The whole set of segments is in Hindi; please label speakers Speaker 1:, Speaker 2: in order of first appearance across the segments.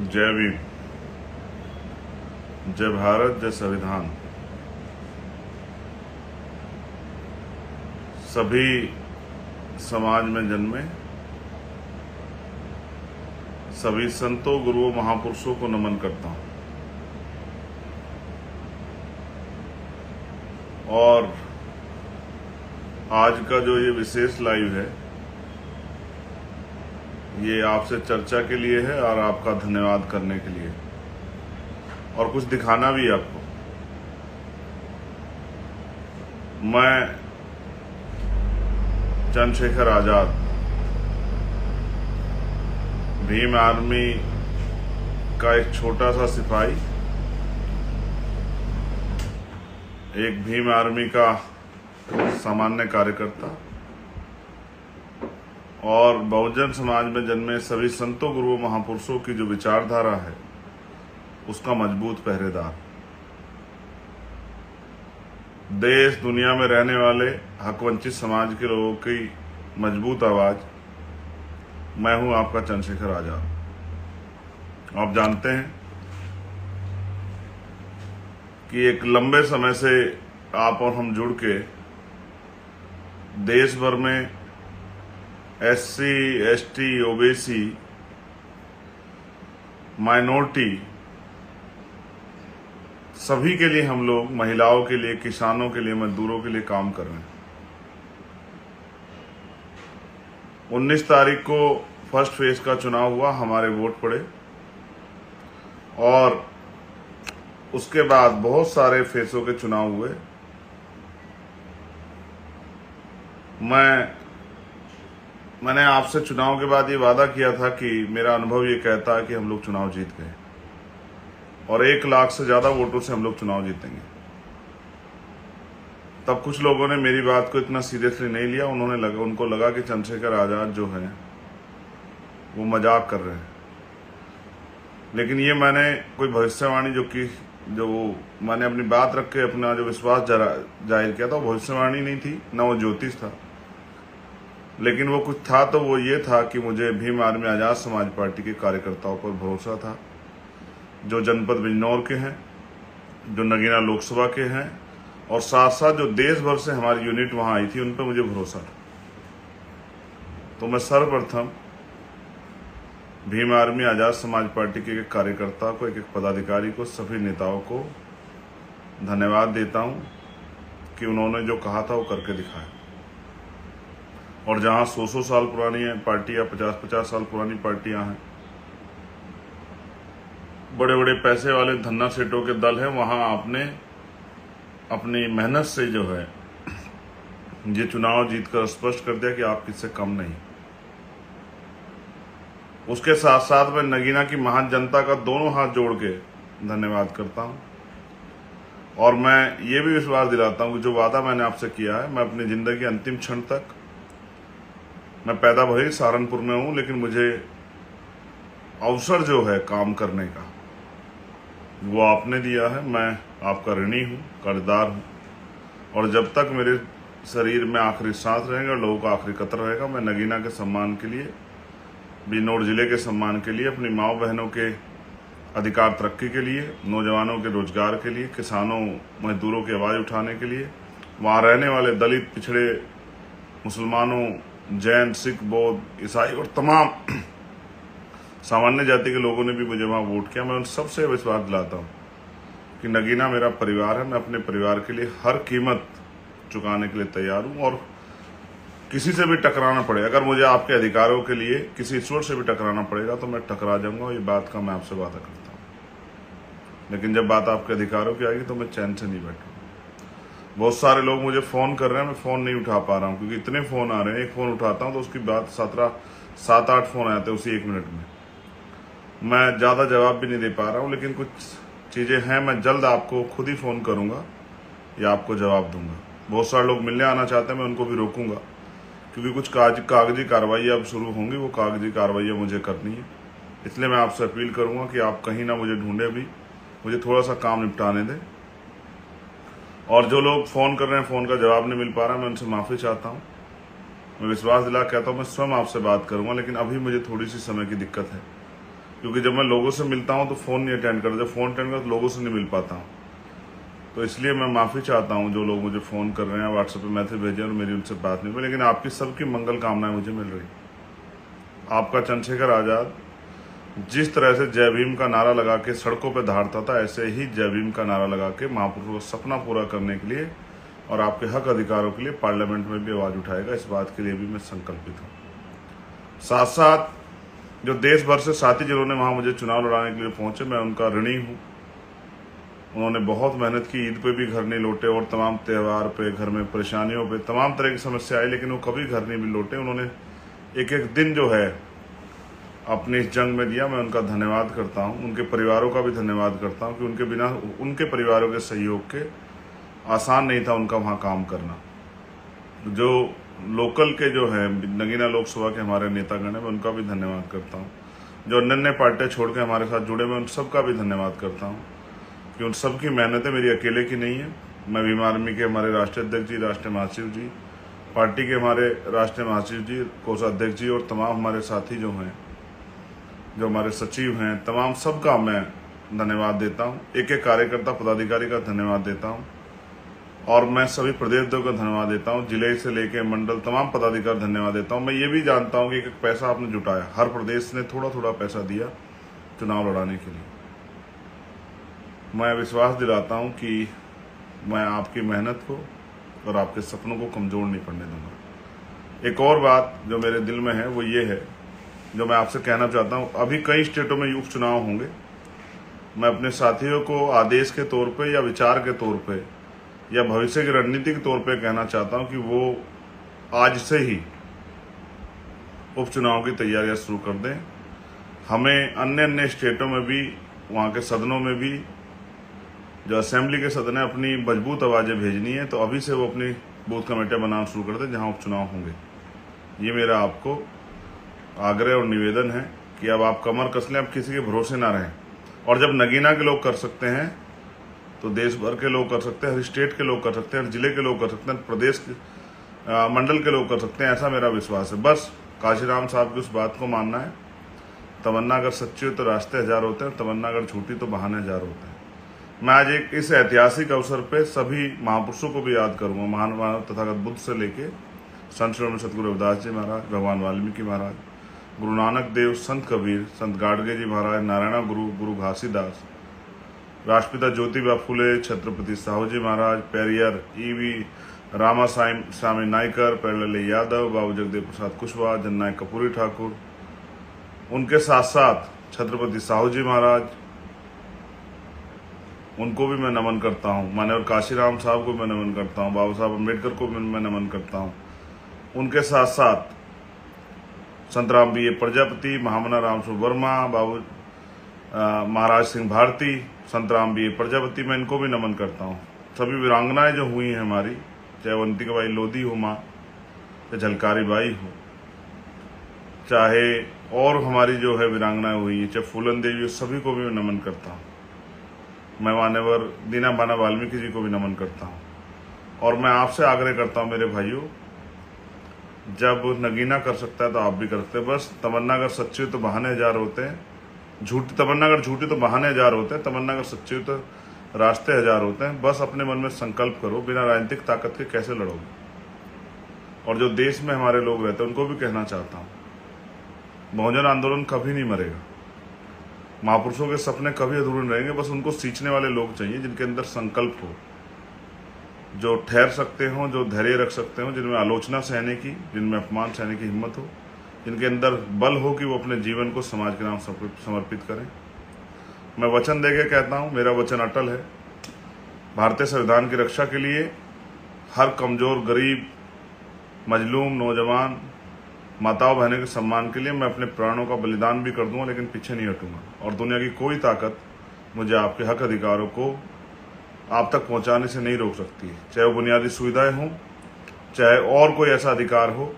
Speaker 1: जय भीम, जय भारत, जय संविधान। सभी समाज में जन्मे सभी संतों, गुरुओं, महापुरुषों को नमन करता हूं। और आज का जो ये विशेष लाइव है, ये आपसे चर्चा के लिए है और आपका धन्यवाद करने के लिए, और कुछ दिखाना भी है आपको। मैं चंद्रशेखर आजाद, भीम आर्मी का एक छोटा सा सिपाही, एक भीम आर्मी का सामान्य कार्यकर्ता और बहुजन समाज में जन्मे सभी संतों, गुरुओं, महापुरुषों की जो विचारधारा है, उसका मजबूत पहरेदार। देश दुनिया में रहने वाले हकवंचित समाज के लोगों की मजबूत आवाज, मैं हूं आपका चंद्रशेखर आजाद। आप जानते हैं कि एक लंबे समय से आप और हम जुड़ के देश भर में SC, ST, OBC, माइनॉरिटी सभी के लिए, हम लोग महिलाओं के लिए, किसानों के लिए, मजदूरों के लिए काम कर रहे हैं। 19 तारीख को फर्स्ट फेज का चुनाव हुआ, हमारे वोट पड़े और उसके बाद बहुत सारे फेसों के चुनाव हुए। मैंने आपसे चुनाव के बाद ये वादा किया था कि मेरा अनुभव ये कहता है कि हम लोग चुनाव जीत गए और 1 लाख से ज्यादा वोटों से हम लोग चुनाव जीतेंगे। तब कुछ लोगों ने मेरी बात को इतना सीरियसली नहीं लिया। उनको लगा कि चंद्रशेखर आजाद जो है वो मजाक कर रहे हैं। लेकिन ये मैंने कोई भविष्यवाणी जो मैंने अपनी बात रख के अपना जो विश्वास जाहिर किया था, वो भविष्यवाणी नहीं थी, ना वो ज्योतिष था, लेकिन वो कुछ था। तो वो ये था कि मुझे भीम आर्मी आजाद समाज पार्टी के कार्यकर्ताओं पर भरोसा था, जो जनपद बिजनौर के हैं, जो नगीना लोकसभा के हैं, और साथ साथ जो देश भर से हमारी यूनिट वहां आई थी, उन पर मुझे भरोसा था। तो मैं सर्वप्रथम भीम आर्मी आजाद समाज पार्टी के एक कार्यकर्ता को, एक पदाधिकारी को, सभी नेताओं को धन्यवाद देता हूं कि उन्होंने जो कहा था वो करके दिखाया। और जहां 100 साल पुरानी है पार्टियां, 50 साल पुरानी पार्टियां हैं, बड़े बड़े पैसे वाले धन्ना सेठों के दल हैं, वहां आपने अपनी मेहनत से जो है ये चुनाव जीतकर स्पष्ट कर दिया कि आप किससे कम नहीं। उसके साथ साथ मैं नगीना की महान जनता का दोनों हाथ जोड़ के धन्यवाद करता हूं और मैं ये भी विश्वास दिलाता हूं कि जो वादा मैंने आपसे किया है, मैं अपनी जिंदगी के अंतिम क्षण तक, मैं पैदा भले सहारनपुर में हूं, लेकिन मुझे अवसर जो है काम करने का वो आपने दिया है। मैं आपका ऋणी हूं, कर्जदार हूं, और जब तक मेरे शरीर में आखिरी सांस रहेगा, लोगों का आखिरी कतर रहेगा, मैं नगीना के सम्मान के लिए, बिजनौर जिले के सम्मान के लिए, अपनी माओ बहनों के अधिकार तरक्की के लिए, नौजवानों के रोजगार के लिए, किसानों मजदूरों की आवाज उठाने के लिए, वहां रहने वाले दलित, पिछड़े, मुसलमानों, जैन, सिख, बौद्ध, ईसाई और तमाम सामान्य जाति के लोगों ने भी मुझे वहां वोट किया। मैं उन सबसे विश्वास दिलाता हूं कि नगीना मेरा परिवार है। मैं अपने परिवार के लिए हर कीमत चुकाने के लिए तैयार हूं, और किसी से भी टकराना पड़े, अगर मुझे आपके अधिकारों के लिए किसी ईश्वर से भी टकराना पड़ेगा तो मैं टकरा जाऊंगा। ये बात का मैं आपसे वादा करता हूं। लेकिन जब बात आपके अधिकारों की आएगी तो मैं चैन से नहीं बैठूंगा। बहुत सारे लोग मुझे फोन कर रहे हैं, मैं फोन नहीं उठा पा रहा हूं क्योंकि इतने फोन आ रहे हैं। एक फोन उठाता हूं तो उसकी बात 7-8 फोन आते हैं उसी 1 मिनट में। मैं ज्यादा जवाब भी नहीं दे पा रहा हूं, लेकिन कुछ चीजें हैं, मैं जल्द आपको खुद ही फोन करूंगा या आपको जवाब दूंगा। बहुत सारे लोग मिलने आना चाहते हैं, मैं उनको भी रोकूंगा क्योंकि कुछ कागजी कार्रवाई अब शुरू होंगी, वो कागजी कार्रवाई मुझे करनी है। इसलिए मैं आपसे अपील करूंगा कि आप कहीं ना मुझे ढूंढे, भी मुझे थोड़ा सा काम निपटाने दें। और जो लोग फोन कर रहे हैं, फोन का जवाब नहीं मिल पा रहा, मैं उनसे माफी चाहता हूं। मैं विश्वास दिला कहता हूं मैं स्वयं आपसे बात करूंगा, लेकिन अभी मुझे थोड़ी सी समय की दिक्कत है क्योंकि जब मैं लोगों से मिलता हूं तो फ़ोन नहीं अटेंड करता, जब फ़ोन अटेंड करता तो लोगों से नहीं मिल पाता हूं। तो इसलिए मैं माफ़ी चाहता हूं जो लोग मुझे फ़ोन कर रहे हैं, व्हाट्सएप पे मैसेज भेजे और मेरी उनसे बात नहीं हुई, लेकिन आपकी सबकी मंगल कामनाएं मुझे मिल रही। आपका चंद्रशेखर आज़ाद जिस तरह से जय भीम का नारा लगा के सड़कों पर दहाड़ता था, ऐसे ही जय भीम का नारा लगा के महापुरुषों का सपना पूरा करने के लिए और आपके हक अधिकारों के लिए पार्लियामेंट में भी आवाज़ उठाएगा। इस बात के लिए भी मैं संकल्पित हूँ। साथ साथ जो देश भर से साथी जिन्होंने वहाँ मुझे चुनाव लड़ाने के लिए पहुंचे, मैं उनका ऋणी हूँ। उन्होंने बहुत मेहनत की, ईद पे भी घर नहीं लौटे और तमाम त्यौहार पे, घर में परेशानियों पे, तमाम तरह की समस्या आई, लेकिन वो कभी घर नहीं भी लौटे। उन्होंने एक एक दिन जो है अपनी इस जंग में दिया। मैं उनका धन्यवाद करता हूँ, उनके परिवारों का भी धन्यवाद करता हूँ कि उनके बिना उनके परिवारों के सहयोग के आसान नहीं था उनका वहाँ काम करना। जो लोकल के जो है नगीना लोकसभा के हमारे नेतागण हैं, मैं उनका भी धन्यवाद करता हूँ। जो अन्य पार्टियाँ छोड़ के हमारे साथ जुड़े, मैं उन सबका भी धन्यवाद करता हूँ कि उन सबकी मेहनतें मेरी अकेले की नहीं है। मैं भीम आर्मी के हमारे राष्ट्रीय अध्यक्ष जी, राष्ट्रीय महासचिव जी, पार्टी के हमारे राष्ट्रीय महासचिव जी, कोषाध्यक्ष जी और तमाम हमारे साथी जो हैं, जो हमारे सचिव हैं, तमाम सबका मैं धन्यवाद देता हूँ। एक एक कार्यकर्ता पदाधिकारी का धन्यवाद देता हूँ और मैं सभी प्रदेश का धन्यवाद देता हूँ, जिले से लेकर मंडल तमाम पदाधिकारी धन्यवाद देता हूँ। मैं ये भी जानता हूँ कि एक पैसा आपने जुटाया, हर प्रदेश ने थोड़ा थोड़ा पैसा दिया चुनाव लड़ाने के लिए। मैं विश्वास दिलाता हूँ कि मैं आपकी मेहनत को और आपके सपनों को कमज़ोर नहीं पड़ने दूंगा। एक और बात जो मेरे दिल में है वो ये है, जो मैं आपसे कहना चाहता हूँ। अभी कई स्टेटों में उपचुनाव होंगे। मैं अपने साथियों को आदेश के तौर पे या विचार के तौर पे या भविष्य की रणनीति के तौर पे कहना चाहता हूँ कि वो आज से ही उपचुनाव की तैयारियां शुरू कर दें। हमें अन्य स्टेटों में भी, वहाँ के सदनों में भी, जो असेंबली के सदन है, अपनी मजबूत आवाज़ें भेजनी है, तो अभी से वो अपनी बूथ कमेटियाँ बनाना शुरू कर दें जहाँ उपचुनाव होंगे। ये मेरा आपको आग्रह और निवेदन है कि अब आप कमर कस लें, अब किसी के भरोसे ना रहें। और जब नगीना के लोग कर सकते हैं तो देश भर के लोग कर सकते हैं, हर स्टेट के लोग कर सकते हैं, हर जिले के लोग कर सकते हैं, प्रदेश के मंडल के लोग कर सकते हैं। ऐसा मेरा विश्वास है। बस काशीराम साहब की उस बात को मानना है, तमन्ना अगर सच्ची हो तो रास्ते हजार होते हैं, तमन्ना अगर झूठी तो बहाने हजार होते हैं। मैं आज एक इस ऐतिहासिक अवसर पे सभी महापुरुषों को भी याद करूंगा, महान मानव तथागत बुद्ध से लेके संत श्री सतगुरु रविदास जी महाराज, भगवान वाल्मीकि महाराज, गुरु नानक देव, संत कबीर, संत गाडगे जी महाराज, नारायण गुरु, गुरु घासीदास, राष्ट्रपिता ज्योतिबा फुले, छत्रपति साहू जी महाराज, पेरियर ईवी रामा स्वामी नायकर, पेरले यादव, बाबू जगदेव प्रसाद कुशवाहा, जननायक कपूरी ठाकुर, उनके साथ साथ छत्रपति साहू जी महाराज, उनको भी मैं नमन करता हूँ। मान्यवर काशीराम साहब को मैं नमन करता हूँ, बाबा साहब अम्बेडकर को भी मैं नमन करता हूँ। उनके साथ साथ संत राम बी ए प्रजापति, महामना रामसु वर्मा, बाबू महाराज सिंह भारती, संत राम बी ए प्रजापति, मैं इनको भी नमन करता हूँ। सभी वीरांगनाएं जो हुई हैं हमारी, चाहे अवंतिका बाई लोधी हो माँ, चाहे झलकारी बाई हो, चाहे और हमारी जो है वीरांगनाएं हुई हैं, चाहे फूलन देवी, सभी को भी मैं नमन करता हूँ। मैं मान्यवर दीना बाना वाल्मीकि जी को भी नमन करता हूँ। और मैं आपसे आग्रह करता हूँ मेरे भाइयों, जब नगीना कर सकता है तो आप भी कर सकते हैं। बस तमन्ना अगर सच्ची हो तो बहाने हजार होते हैं, तमन्ना अगर झूठी तो बहाने हजार होते हैं, तमन्ना अगर सच्ची हो तो रास्ते हजार होते हैं। बस अपने मन में संकल्प करो, बिना राजनीतिक ताकत के कैसे लड़ोगे। और जो देश में हमारे लोग रहते हैं उनको भी कहना चाहता हूँ, बहुजन आंदोलन कभी नहीं मरेगा, महापुरुषों के सपने कभी अधूरे रहेंगे। बस उनको सींचने वाले लोग चाहिए जिनके अंदर संकल्प हो, जो ठहर सकते हो, जो धैर्य रख सकते हो, जिनमें आलोचना सहने की, जिनमें अपमान सहने की हिम्मत हो, जिनके अंदर बल हो कि वो अपने जीवन को समाज के नाम समर्पित करें। मैं वचन देके कहता हूँ, मेरा वचन अटल है। भारतीय संविधान की रक्षा के लिए हर कमजोर, गरीब, मजलूम, नौजवान, माताओं बहनों के सम्मान के लिए मैं अपने प्राणों का बलिदान भी कर दूंगा, लेकिन पीछे नहीं हटूंगा। और दुनिया की कोई ताकत मुझे आपके हक अधिकारों को आप तक पहुंचाने से नहीं रोक सकती है, चाहे वो बुनियादी सुविधाएं हों, चाहे और कोई ऐसा अधिकार हो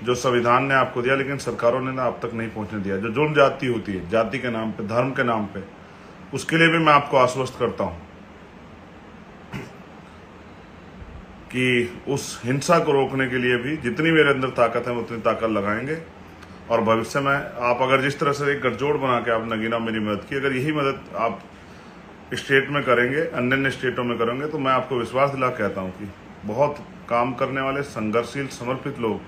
Speaker 1: जो संविधान ने आपको दिया लेकिन सरकारों ने ना आप तक नहीं पहुंचने दिया। जो जुर्म जाति होती है, जाति के नाम पे, धर्म के नाम पे, उसके लिए भी मैं आपको आश्वस्त करता हूं कि उस हिंसा को रोकने के लिए भी जितनी मेरे अंदर ताकत है उतनी ताकत लगाएंगे। और भविष्य में आप अगर जिस तरह से एक गठजोड़ बना के आप नगीना मेरी मदद की, अगर यही मदद आप स्टेट में करेंगे, अन्य अन्य स्टेटों में करेंगे, तो मैं आपको विश्वास दिला कहता हूँ कि बहुत काम करने वाले संघर्षशील समर्पित लोग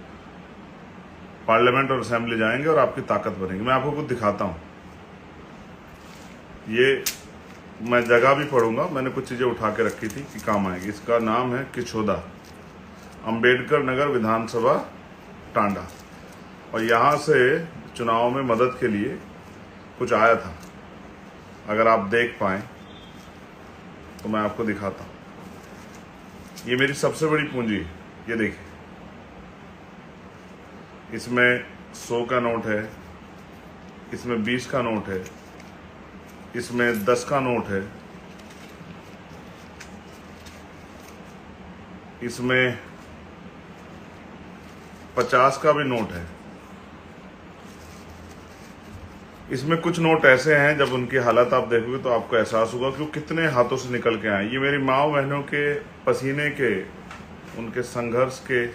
Speaker 1: पार्लियामेंट और असेंबली जाएंगे और आपकी ताकत बनेगी। मैं आपको कुछ दिखाता हूँ। ये मैं जगह भी पढ़ूंगा, मैंने कुछ चीज़ें उठा के रखी थी कि काम आएगी। इसका नाम है किछोदा, अंबेडकर नगर विधानसभा, टांडा। और यहाँ से चुनाव में मदद के लिए कुछ आया था, अगर आप देख पाएँ तो मैं आपको दिखाता हूँ। ये मेरी सबसे बड़ी पूंजी है, ये देखिए, इसमें 100 का नोट है, इसमें 20 का नोट है, इसमें 10 का नोट है, इसमें 50 का भी नोट है। इसमें कुछ नोट ऐसे हैं, जब उनकी हालत आप देखोगे तो आपको एहसास होगा कि वो कितने हाथों से निकल के आए। ये मेरी माँ बहनों के पसीने के, उनके संघर्ष के